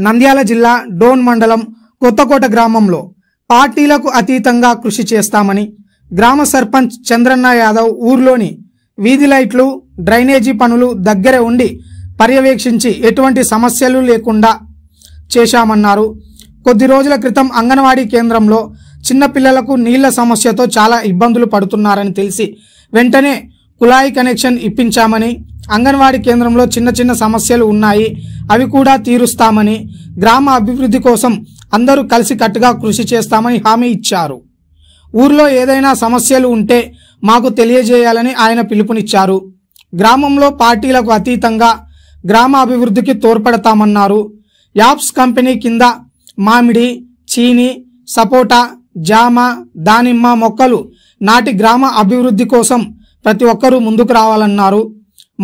నంద్యాల జిల్లా డోన్ మండలం కొత్తకోట గ్రామంలో పార్టీలకు అతీతంగా కృషి చేస్తామని గ్రామ సర్పంచ్ చంద్రన్న యాదవ్ ఊర్లోని వీధి లైట్లు డ్రైనేజీ పనులు దగ్గర ఉండి పర్యవేక్షించి ఎటువంటి సమస్యలు లేకుండా చేశామన్నారు. కొద్ది రోజుల క్రితం అంగన్వాడీ కేంద్రంలో చిన్న పిల్లలకు నీళ్ల సమస్యతో చాలా ఇబ్బందులు పడుతున్నారని తెలిసి వెంటనే కుళాయి కనెక్షన్ ఇప్పించామని, అంగన్వాడీ కేంద్రంలో చిన్న చిన్న సమస్యలు ఉన్నాయి, అవి కూడా తీరుస్తామని, గ్రామ అభివృద్ధి కోసం అందరూ కలిసికట్టుగా కృషి చేస్తామని హామీ ఇచ్చారు. ఊర్లో ఏదైనా సమస్యలు ఉంటే మాకు తెలియజేయాలని ఆయన పిలుపునిచ్చారు. గ్రామంలో పార్టీలకు అతీతంగా గ్రామ అభివృద్ధికి తోడ్పడతామన్నారు. యాప్స్ కంపెనీ కింద మామిడి, చీని, సపోటా, జామ, దానిమ్మ మొక్కలు నాటి గ్రామ అభివృద్ధి కోసం ప్రతి ఒక్కరూ ముందుకు రావాలన్నారు.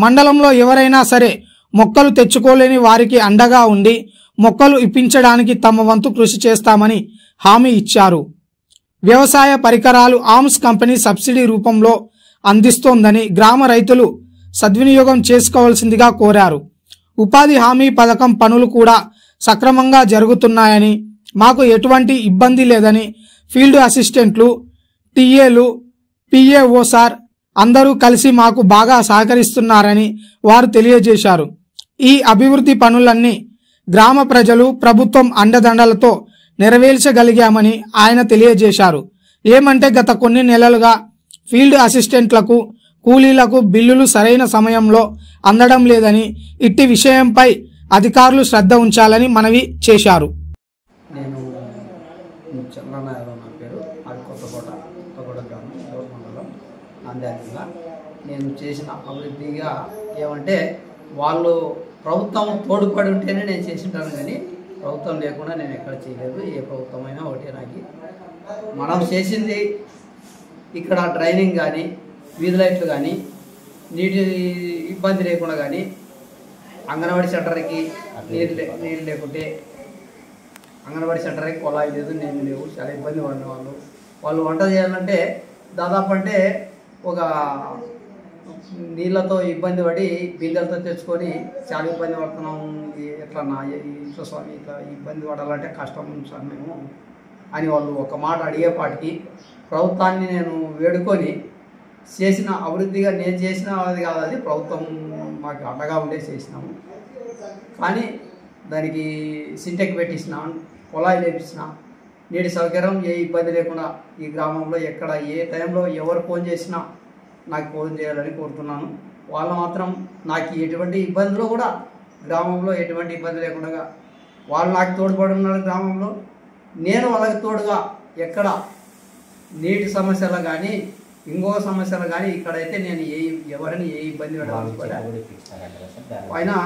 మండలంలో ఎవరైనా సరే మొక్కలు తెచ్చుకోలేని వారికి అండగా ఉండి మొక్కలు ఇప్పించడానికి తమ వంతు కృషి చేస్తామని హామీ ఇచ్చారు. వ్యవసాయ పరికరాలు ఆర్మ్స్ కంపెనీ సబ్సిడీ రూపంలో అందిస్తోందని గ్రామ రైతులు సద్వినియోగం చేసుకోవాల్సిందిగా కోరారు. ఉపాధి హామీ పథకం పనులు కూడా సక్రమంగా జరుగుతున్నాయని, మాకు ఎటువంటి ఇబ్బంది లేదని, ఫీల్డ్ అసిస్టెంట్లు, టీఏలు, పిఏఓసార్ అందరూ కలిసి మాకు బాగా సహకరిస్తున్నారని వారు తెలియజేశారు. ఈ అభివృద్ధి పనులన్నీ గ్రామ ప్రజలు, ప్రభుత్వం అండదండలతో నెరవేర్చగలిగామని ఆయన తెలియజేశారు. ఏమంటే గత కొన్ని నెలలుగా ఫీల్డ్ అసిస్టెంట్లకు, కూలీలకు బిల్లులు సరైన సమయంలో అందడం లేదని, ఇట్టి విషయంపై అధికారులు శ్రద్ధ ఉంచాలని మనవి చేశారు. నేను చంద్రన్న యాదవ్ నా పేరు. అది కొత్తకోట గ్రామం, డోన్ మండలం, నంద్యాల జిల్లా. నేను చేసిన అభివృద్ధిగా ఏమంటే వాళ్ళు ప్రభుత్వం తోడ్పడి ఉంటేనే నేను చేసింటాను, కానీ ప్రభుత్వం లేకుండా నేను ఎక్కడ చేయలేదు. ఏ ప్రభుత్వమైనా ఒకటే నాకు. మనం చేసింది ఇక్కడ డ్రైనింగ్ కానీ, వీధి లైట్లు కానీ, నీటి ఇబ్బంది లేకుండా కానీ, అంగన్వాడీ సెంటర్కి నీళ్ళు లేకుంటే అంగన్వాడీ సెంటర్కి కుళాయి లేదు, నీళ్ళు లేవు, చాలా ఇబ్బంది పడిన వాళ్ళు వంట చేయాలంటే దాదాపు అంటే ఒక నీళ్ళతో ఇబ్బంది పడి బిందెలతో తెచ్చుకొని చాలా ఇబ్బంది పడుతున్నాము. ఎట్లా నా ఇంట్లో స్వామి ఇట్లా ఇబ్బంది పడాలంటే కష్టం సార్ మేము అని వాళ్ళు ఒక మాట అడిగేపాటికి ప్రభుత్వాన్ని నేను వేడుకొని చేసిన అభివృద్ధిగా నేను చేసిన అది కాదు, అది ప్రభుత్వం మాకు అండగా ఉండే చేసినాము. కానీ దానికి సింటెక్ పెట్టించిన, కుళాయి లేపించిన, నీటి సౌకర్యం ఏ ఇబ్బంది లేకుండా ఈ గ్రామంలో ఎక్కడ ఏ టైంలో ఎవరు ఫోన్ చేసినా నాకు ఫోన్ చేయాలని కోరుతున్నాను. వాళ్ళు మాత్రం నాకు ఎటువంటి ఇబ్బందులు కూడా గ్రామంలో ఎటువంటి ఇబ్బంది లేకుండా వాళ్ళు నాకు తోడ్పడి ఉన్నారు. గ్రామంలో నేను వాళ్ళకి తోడుగా ఎక్కడ నీటి సమస్యలు కానీ ఇంకో సమస్యలు కానీ ఇక్కడైతే నేను ఎవరిని ఏ ఇబ్బంది పెట్టాలి. అయినా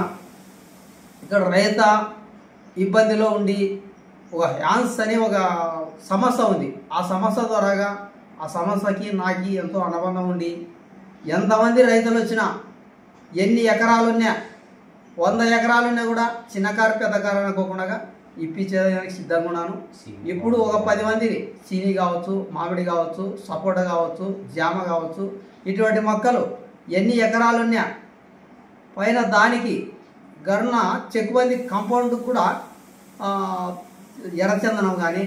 ఇక్కడ రైత ఇబ్బందిలో ఉండి ఒక హ్యాన్స్ అనే ఒక సమస్య ఉంది. ఆ సమస్య ద్వారాగా ఆ సమస్యకి నాకు ఎంతో అనుబంధం ఉండి ఎంతమంది రైతులు వచ్చినా, ఎన్ని ఎకరాలున్నా, 100 ఎకరాలున్నా కూడా చిన్నకారు పెద్దకారు అనుకోకుండా ఇప్పించేదానికి సిద్ధంగా ఉన్నాను. ఇప్పుడు ఒక 10 మందికి చీని కావచ్చు, మామిడి కావచ్చు, సపోటా కావచ్చు, జామ కావచ్చు, ఇటువంటి మొక్కలు ఎన్ని ఎకరాలున్నా పైన దానికి గరున చెక్కుబంది కాంపౌండ్ కూడా ఎర్రచందనం కానీ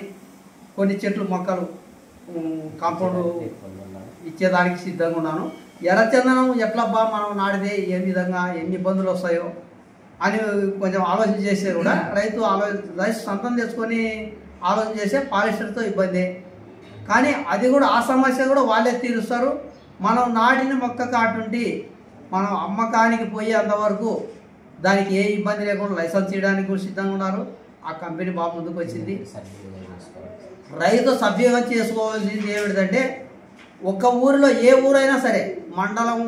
కొన్ని చెట్లు మొక్కలు కాంపౌండ్ ఇచ్చేదానికి సిద్ధంగా ఉన్నాను. ఎర్రచందనం ఎట్లా మనం నాడితే ఏ విధంగా ఎన్ని ఇబ్బందులు వస్తాయో అని కొంచెం ఆలోచన చేస్తే కూడా రైతు సొంతం తెచ్చుకొని ఆలోచన చేస్తే పాలిస్టర్తో ఇబ్బంది. కానీ అది కూడా ఆ సమస్య కూడా వాళ్ళే తీరుస్తారు. మనం నాటిన మొక్క కాటుండి మనం అమ్మకానికి పోయేంతవరకు దానికి ఏ ఇబ్బంది లేకుండా లైసెన్స్ చేయడానికి కూడా సిద్ధంగా ఉన్నారు. ఆ కంపెనీ బాగా ముందుకు వచ్చింది. రైతు సభ్యంగా చేసుకోవాల్సింది ఏమిటంటే, ఒక ఊరిలో ఏ ఊరైనా సరే మండలం,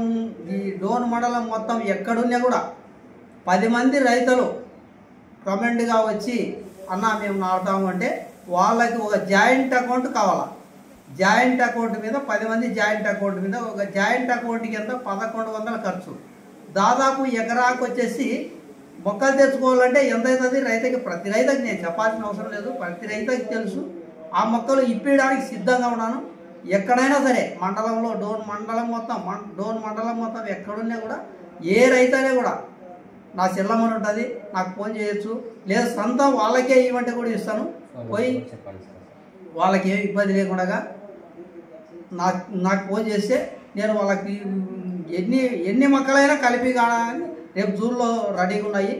ఈ డోన్ మండలం మొత్తం ఎక్కడున్నా కూడా 10 మంది రైతులు కమెంట్గా వచ్చి అన్న మేము నాటుతాము అంటే వాళ్ళకి ఒక జాయింట్ అకౌంట్ కావాలా. జాయింట్ అకౌంట్ మీద 10 మంది జాయింట్ అకౌంట్ మీద ఒక జాయింట్ అకౌంట్కి ఎంత 1100 ఖర్చు. దాదాపు ఎకరాకు వచ్చేసి మొక్కలు తెచ్చుకోవాలంటే ఎంత అవుతుంది రైతుకి. ప్రతి రైతుకి నేను చెప్పాల్సిన అవసరం లేదు, ప్రతి రైతుకి తెలుసు. ఆ మొక్కలు ఇప్పించడానికి సిద్ధంగా ఉన్నాను. ఎక్కడైనా సరే మండలంలో డోన్ మండలం మొత్తం ఎక్కడున్నా కూడా ఏ రైతైనా కూడా నా సెల్లమని ఉంటుంది, నాకు ఫోన్ చేయొచ్చు, లేదా సొంతం వాళ్ళకే ఇవ్వంటే కూడా ఇస్తాను. పోయి వాళ్ళకి ఏ ఇబ్బంది లేకుండా నాకు ఫోన్ చేస్తే నేను వాళ్ళకి ఎన్ని మొక్కలైనా కలిపి కానీ రేపు జూన్లో రెడీగా ఉన్నాయి.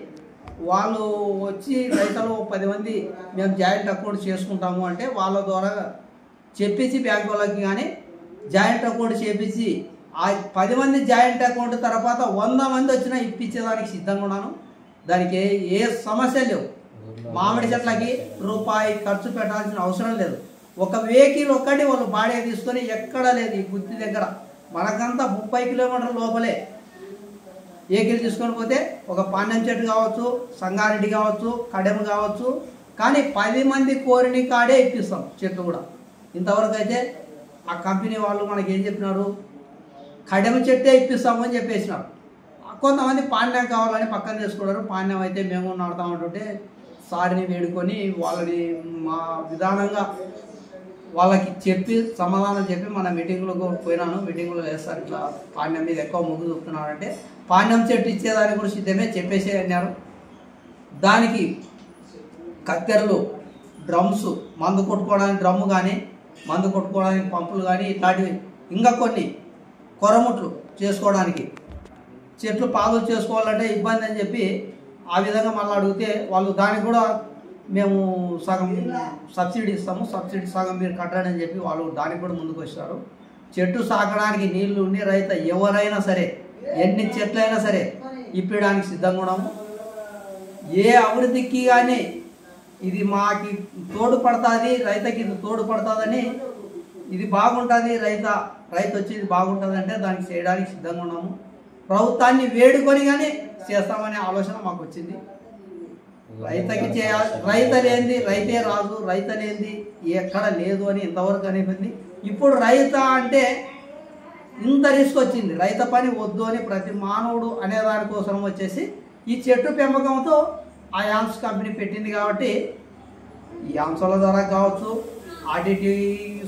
వాళ్ళు వచ్చి రైతులు 10 మంది మేము జాయింట్ అకౌంట్ చేసుకుంటాము అంటే వాళ్ళ ద్వారా చెప్పించి బ్యాంక్ వాళ్ళకి కానీ జాయింట్ అకౌంట్ చేపించి ఆ 10 మంది జాయింట్ అకౌంట్ తర్వాత 100 మంది వచ్చినా ఇప్పించేదానికి సిద్ధంగా ఉన్నాను. దానికి ఏ సమస్య లేవు. మామిడి చెట్లకి రూపాయి ఖర్చు పెట్టాల్సిన అవసరం లేదు. ఒక వెహికల్ ఒక్కటి వాళ్ళు బాడీ తీసుకొని ఎక్కడ లేదు ఈ గుత్తి దగ్గర, మనకంతా 30 కిలోమీటర్ల లోపలే వెహికల్ తీసుకొని పోతే ఒక పాండ్యం చెట్టు కావచ్చు, సంగారెడ్డి కావచ్చు, కడెం కావచ్చు, కానీ 10 మంది కోరిని కాడే ఇప్పిస్తాం చెట్లు కూడా. ఇంతవరకు అయితే ఆ కంపెనీ వాళ్ళు మనకి ఏం చెప్పినారు, కడెం చెట్టే ఇప్పిస్తామని చెప్పేసినారు. కొంతమంది పాండ్యం కావాలని పక్కన చేసుకున్నారు. పాండ్యం అయితే మేము నాడుతామంటుంటే సారిని వేడుకొని వాళ్ళని మా విధానంగా వాళ్ళకి చెప్పి సమాధానం చెప్పి మన మీటింగ్లకు పోయినాను. మీటింగ్లో వేస్తారు ఇట్లా పాండ్యం మీద ఎక్కువ మొగ్గు చూపుతున్నారంటే పాండ్యం చెట్టు ఇచ్చేదానికి కూడా సిద్ధమే చెప్పేసి అన్నారు. దానికి కత్తెరలు, డ్రమ్స్, మందు కొట్టుకోవడానికి డ్రమ్ము కానీ, మందు కొట్టుకోవడానికి పంపులు కానీ, ఇట్లాంటివి ఇంకా కొన్ని కొరముట్లు చేసుకోవడానికి, చెట్లు పాలు చేసుకోవాలంటే ఇబ్బంది అని చెప్పి ఆ విధంగా మళ్ళీ అడిగితే వాళ్ళు దానికి కూడా మేము సగం సబ్సిడీ ఇస్తాము, సబ్సిడీ సగం మీరు కట్టండి అని చెప్పి వాళ్ళు దానికి కూడా ముందుకు వచ్చారు. చెట్టు సాకడానికి నీళ్లు ఉండి రైతు ఎవరైనా సరే ఎన్ని చెట్లైనా సరే ఇప్పడానికి సిద్ధంగా ఉన్నాము. ఏ అభివృద్ధికి కానీ ఇది మాకి తోడ్పడుతుంది, రైతుకి ఇది తోడ్పడుతుందని, ఇది బాగుంటుంది, రైతు వచ్చి ఇది బాగుంటుంది అంటే దానికి చేయడానికి సిద్ధంగా ఉన్నాము. ప్రభుత్వాన్ని వేడుకొని కానీ చేస్తామనే ఆలోచన మాకు వచ్చింది. రైతుకి చేయాలి, రైతు లేనిది రైతే రాజు, రైతు లేనిది ఎక్కడ లేదు అని ఇంతవరకు అనిపింది. ఇప్పుడు రైత అంటే ఇంత రిస్క్ వచ్చింది, రైతు పని వద్దు అని ప్రతి మానవుడు అనే దానికోసం వచ్చేసి ఈ చెట్టు పెంపకంతో ఆ యామ్స్ కంపెనీ పెట్టింది. కాబట్టి ఈ అంశాల ద్వారా కావచ్చు, ఆర్డిటి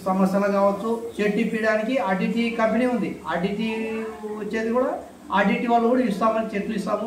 సమస్యలు కావచ్చు, చెట్టు ఇప్పడానికి ఆర్డిటి కంపెనీ ఉంది. ఆర్డిటి వచ్చేది కూడా ఆర్డిటి వాళ్ళు కూడా ఇస్తామని చెట్లు ఇస్తాము.